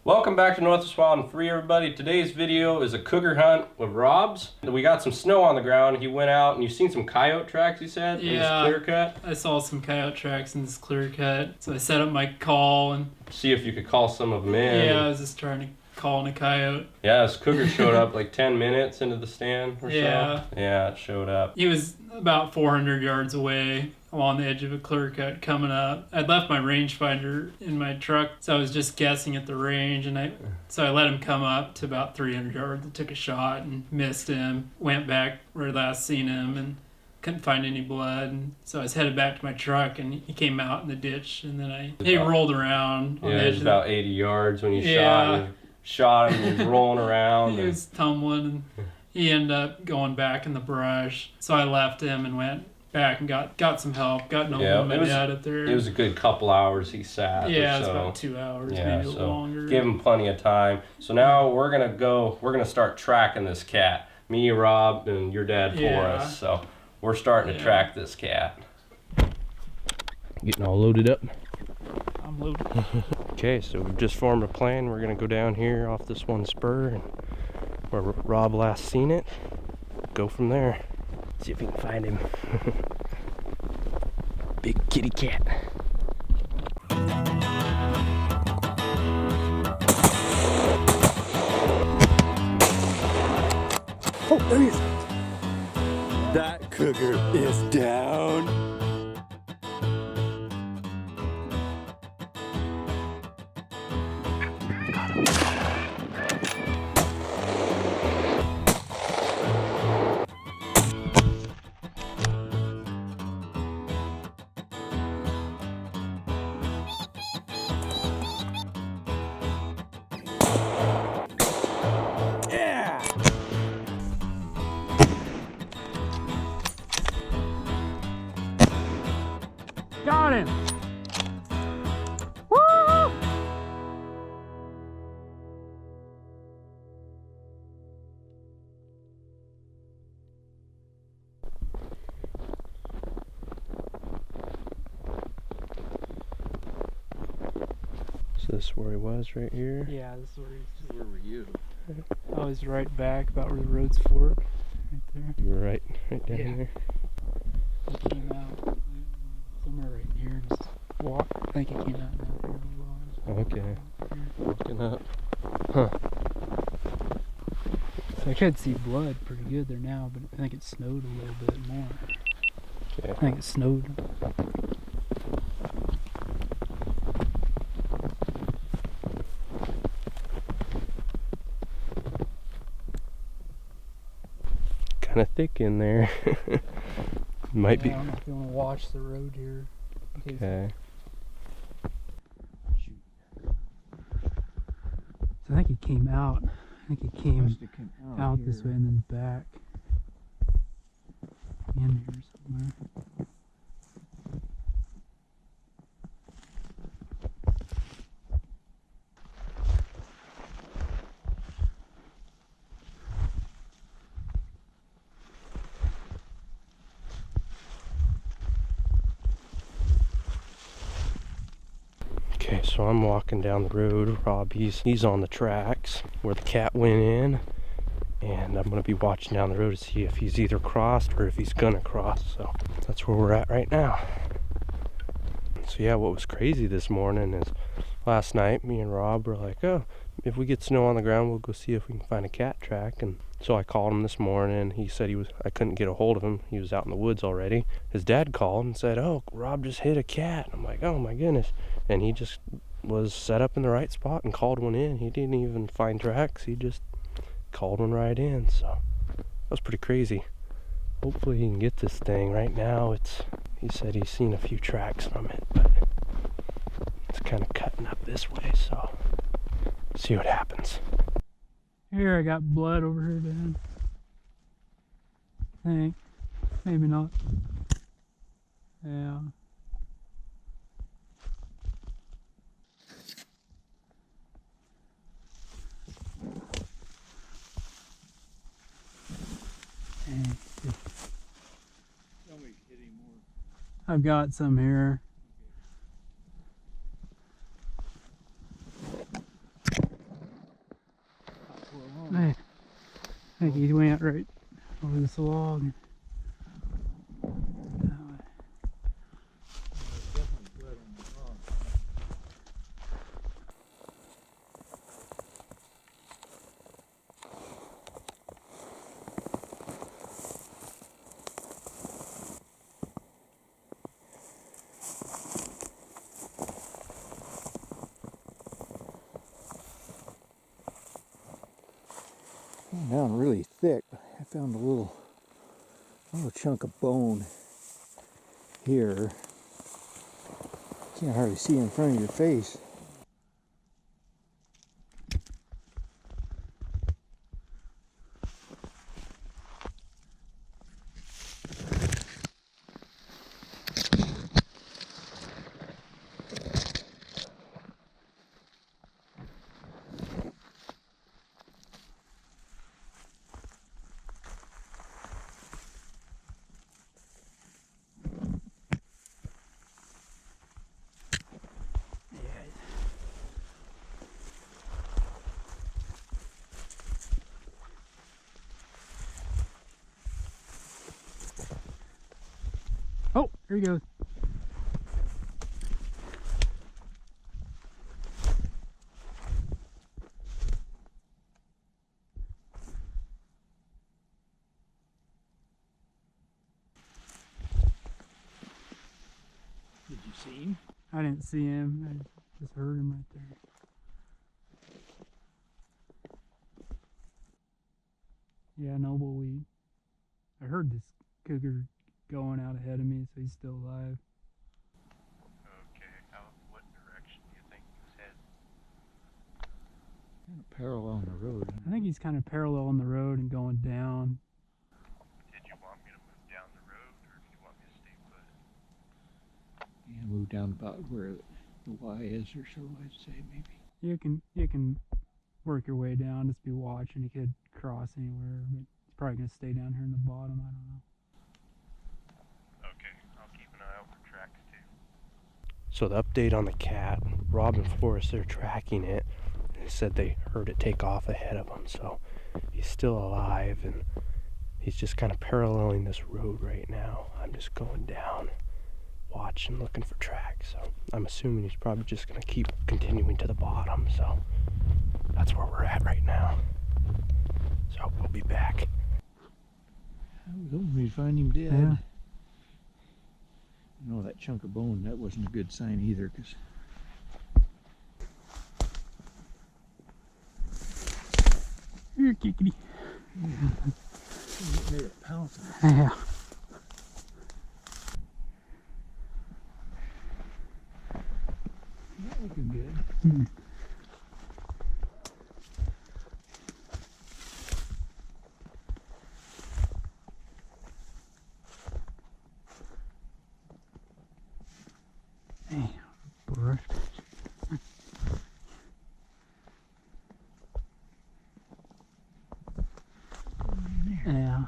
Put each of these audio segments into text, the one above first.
Welcome back to Northwest Wild and Free, everybody. Today's video is a cougar hunt with Rob's. We got some snow on the ground. He went out and you've seen some coyote tracks, you said, in this clear cut? I saw some coyote tracks in this clear cut. So I set up my call and see if you could call some of them in. Yeah, I was just trying to call in a coyote. Yeah, this cougar showed up like 10 minutes into the stand or so. Yeah, it showed up. He was about 400 yards away along the edge of a clear cut coming up. I'd left my rangefinder in my truck, so I was just guessing at the range, and so I let him come up to about 300 yards. I took a shot and missed him, went back where I last seen him, and couldn't find any blood. And so I was headed back to my truck, and he came out in the ditch, and then he rolled around on the edge. It was about 80 yards when you shot him, he was rolling around. He was tumbling, and he ended up going back in the brush. So I left him and went back and got some help, got Noble and my dad up there. It was a good couple hours he sat. Yeah, it was about 2 hours, maybe a little longer. Give him plenty of time. So now we're gonna start tracking this cat. Me, Rob, and your dad Forrest. So we're starting to track this cat. Getting all loaded up. I'm loaded. Okay, so we've just formed a plan. We're gonna go down here off this one spur and where Rob last seen it. Go from there. See if we can find him. Big kitty cat. Oh, there he is. That cougar is down. Got him! Woo! Is this where he was, right here? Yeah, this is where he's. Where were you? I was right back about where the roads fork, right there. You were right down there. He came out somewhere right here. Just walk. I think he came out down here. Okay. Looking up. Huh. So I could see blood pretty good there now, but I think it snowed a little bit more. Okay. I think it snowed. Kind of thick in there. Might be. I don't know if you want to watch the road here. Okay. So I think he came out. I think he came out this way and then back in here somewhere. Okay, so I'm walking down the road. Rob, he's on the tracks where the cat went in, and I'm gonna be watching down the road to see if he's either crossed or if he's gonna cross. So that's where we're at right now. So yeah, what was crazy this morning is last night me and Rob were like, oh, if we get snow on the ground, we'll go see if we can find a cat track. And so I called him this morning. He said I couldn't get a hold of him. He was out in the woods already. His dad called and said, oh, Rob just hit a cat. I'm like, oh my goodness. And he just was set up in the right spot and called one in. He didn't even find tracks. He just called one right in. So that was pretty crazy. Hopefully he can get this thing. Right now he said he's seen a few tracks from it, but it's kind of cutting up this way, so see what happens. Here, I got blood over here, Dad. I think. Maybe not. Yeah. I've got some here. I think he went right over this log. Down really thick. I found a little chunk of bone here. Can't hardly see in front of your face. Oh, there he goes. Did you see him? I didn't see him. I just heard him right there. Yeah, Noble, I heard this cougar going out ahead of me, so he's still alive. Okay, what direction do you think he was heading? Kind of parallel on the road. I think he's kind of parallel on the road and going down. Did you want me to move down the road, or do you want me to stay put? Yeah, move down about where the Y is or so, I'd say maybe. You can work your way down, just be watching. You could cross anywhere, but he's probably gonna stay down here in the bottom. I don't know. Okay, I'll keep an eye out for tracks too. So the update on the cat, Rob and Forrest, they're tracking it. They said they heard it take off ahead of them, so he's still alive, and he's just kind of paralleling this road right now. I'm just going down, watching, looking for tracks. So I'm assuming he's probably just going to keep continuing to the bottom. So that's where we're at right now. So we'll be back. I was hoping we'd find him dead. Yeah. You know, that chunk of bone, that wasn't a good sign either, because Here, kickity. it made a pounce. Yeah. Not looking good. Hmm. Hey, brush. Yeah.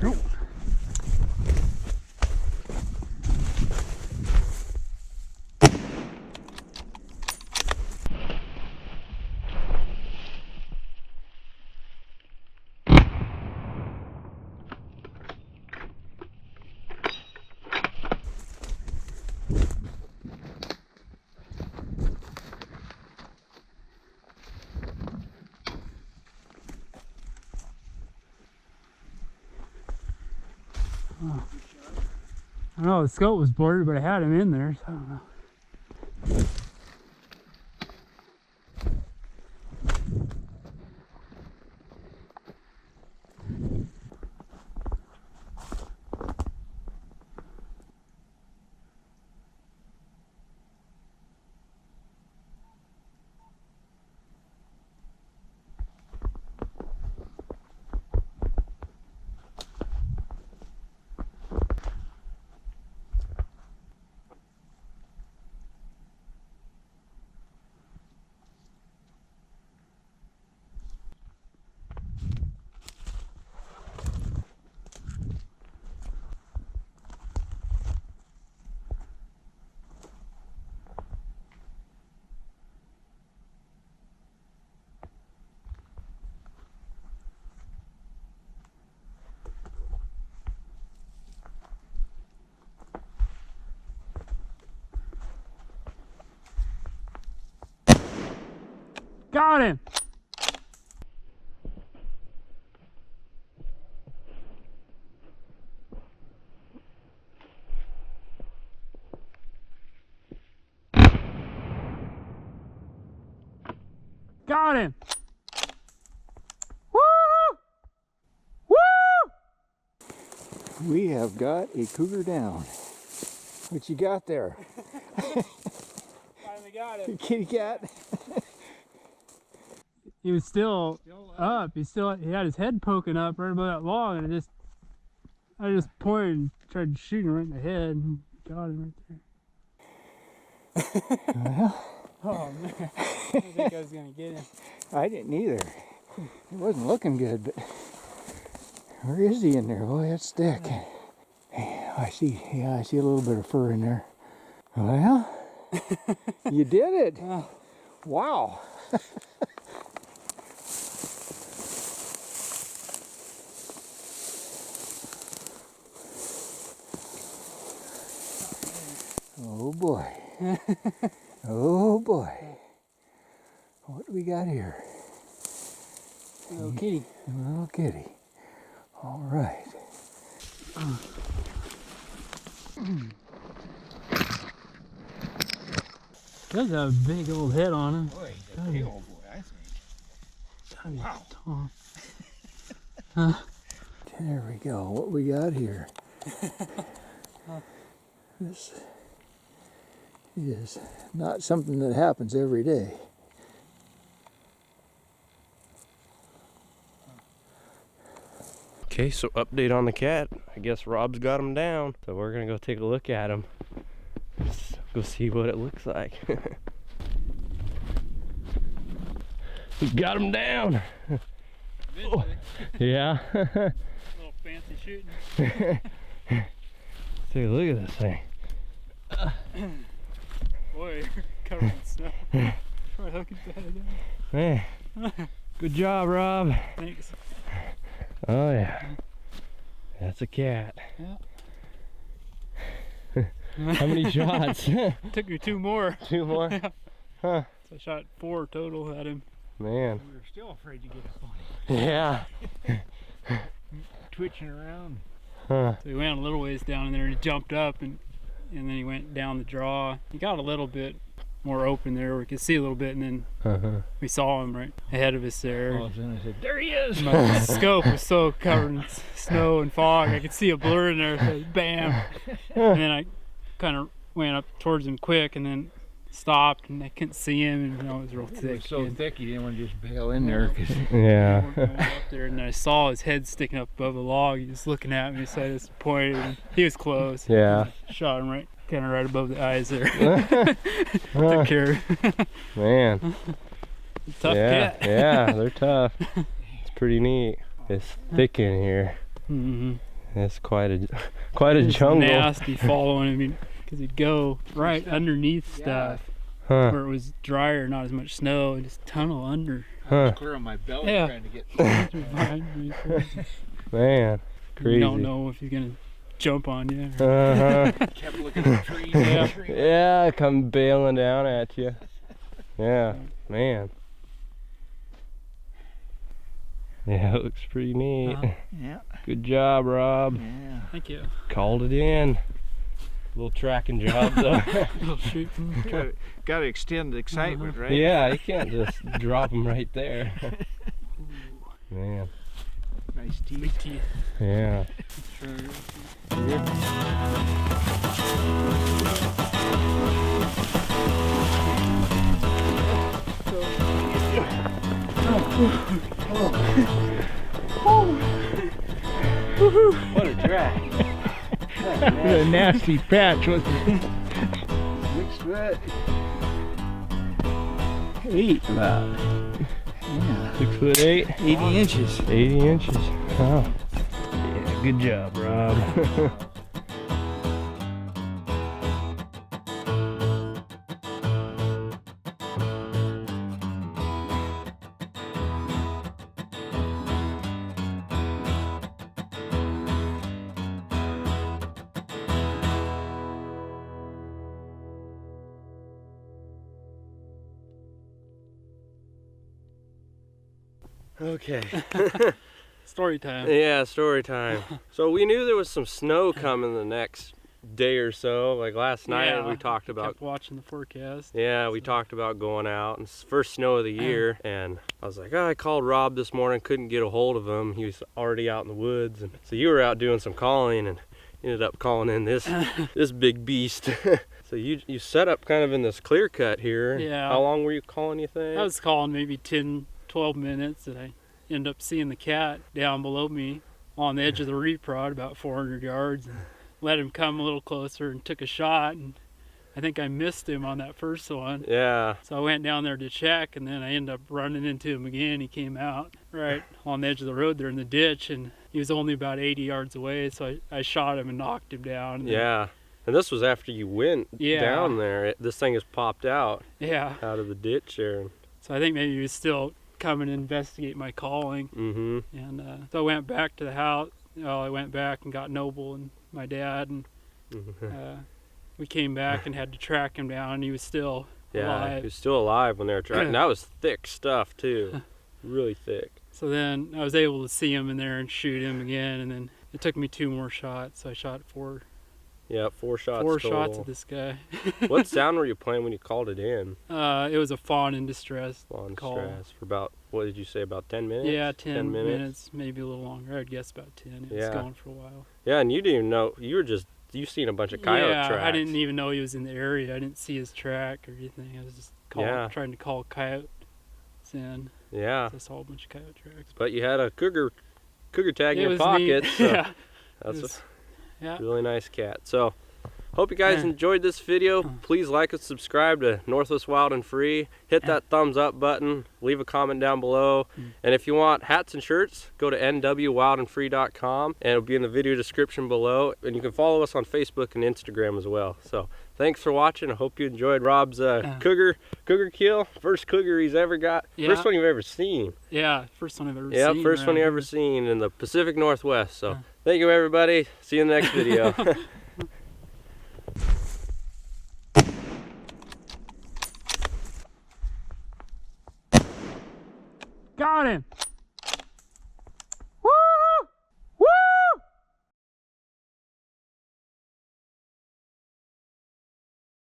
Oh. I don't know, the scope was blurry, but I had him in there, so I don't know. Got him. Got him. Woo! Woo! We have got a cougar down. What you got there? Finally got it. Kitty cat? He was still up. He had his head poking up right about that log, and I just pointed and tried to shoot him right in the head and got him right there. Well, Oh man, I didn't think I was gonna get him. I didn't either. It wasn't looking good, but where is he in there? Boy, that's thick. I see a little bit of fur in there. Well, you did it. Wow. Oh boy. Oh boy. What do we got here? Little kitty. Little kitty. All right. Does have a big old head on him. Boy, he's a big old boy, I think. Wow. There we go. What we got here? This is not something that happens every day. Okay, so update on the cat. I guess Rob's got him down. So we're gonna go take a look at him. Let's go see what it looks like. We got him down. Oh, yeah. A little fancy shooting. Take a look at this thing. Boy, you're covered in snow. Try hooking that down. Man, good job, Rob. Thanks. Oh yeah, that's a cat. Yeah. How many shots? Took me 2 more. 2 more? Huh. So I shot 4 total at him. Man. We were still afraid to get up on Yeah. it. Twitching around. Huh. So he went a little ways down in there and he jumped up and then he went down the draw. He got a little bit more open there where we could see a little bit, and then we saw him right ahead of us there. All of a sudden I said, there he is! My scope was so covered in snow and fog, I could see a blur in there, so bam! And then I kind of went up towards him quick and then stopped, and I couldn't see him, and it was real thick. It was so thick you didn't want to just bail in there. Cause Yeah. Up there, and I saw his head sticking up above a log. He was looking at me, so I just pointed, and he was close. Yeah. Shot him kind of right above the eyes there. Took care. Man. Tough Yeah. cat. Yeah, they're tough. It's pretty neat. It's thick in here. Mm-hmm. It's quite a It's jungle. nasty following him because he'd go right underneath stuff Huh. where it was drier, not as much snow, and just tunnel under. Huh. clear on my belly Yeah. trying to get Man. Crazy. You don't know if he's gonna jump on you. Uh-huh. kept looking at the trees. Yeah. Yeah, come bailing down at you. Yeah, man. Yeah, it looks pretty neat. Yeah. Good job, Rob. Yeah. Thank you. Called it in. Little tracking job though. Little shooting. Got to extend the excitement, right? Yeah, you can't just drop them right there. Man. Nice teeth. Big teeth. Yeah. What a drag. A nasty patch, wasn't it? 6 foot. 8 about. Yeah. 6'8". 80 inches. 80 inches. Oh. Yeah, good job, Rob. Okay. Story time. Yeah, story time. So we knew there was some snow coming the next day or so. Like last night Yeah, we talked about. Kept watching the forecast. Yeah, we talked about going out, and it's the first snow of the year. And I was like, oh, I called Rob this morning, couldn't get a hold of him. He was already out in the woods, and so you were out doing some calling, and ended up calling in this this big beast. So you set up kind of in this clear cut here. Yeah. How long were you calling, you think? I was calling maybe 10, 12 minutes, and I ended up seeing the cat down below me on the edge of the reed prod about 400 yards, and let him come a little closer and took a shot, and I think I missed him on that first one. Yeah. So I went down there to check, and then I ended up running into him again. He came out right on the edge of the road there in the ditch, and he was only about 80 yards away, so I shot him and knocked him down. And Yeah. And this was after you went down there. This thing has popped out out of the ditch there. So I think maybe he was still coming to investigate my calling. Mm-hmm. And so I went back to the house. Well, I went back and got Noble and my dad, and we came back and had to track him down. He was still alive. He was still alive when they were tracking. That was thick stuff too, really thick. So then I was able to see him in there and shoot him again, and then it took me 2 more shots. So I shot 4 shots. 4 total. shots at this guy. What sound were you playing when you called it in? It was a fawn in distress call. For about, what did you say, about 10 minutes? Yeah, 10 minutes, maybe a little longer. I'd guess about 10. It was going for a while. Yeah, and you didn't even know, you seen a bunch of coyote tracks. I didn't even know he was in the area. I didn't see his track or anything. I was just trying to call coyotes in. Yeah. So I saw a bunch of coyote tracks. But you had a cougar tag in your pocket. So yeah. That's a really nice cat. So hope you guys enjoyed this video. Please like and subscribe to Northwest Wild and Free. Hit that thumbs up button. Leave a comment down below. And if you want hats and shirts, go to nwwildandfree.com, and it'll be in the video description below. And you can follow us on Facebook and Instagram as well. So thanks for watching. I hope you enjoyed Rob's cougar kill. First cougar he's ever got. Yeah. First one you've ever seen. Yeah, first one I've ever seen. Yeah, first one you've ever seen in the Pacific Northwest. So thank you, everybody. See you in the next video. Got him!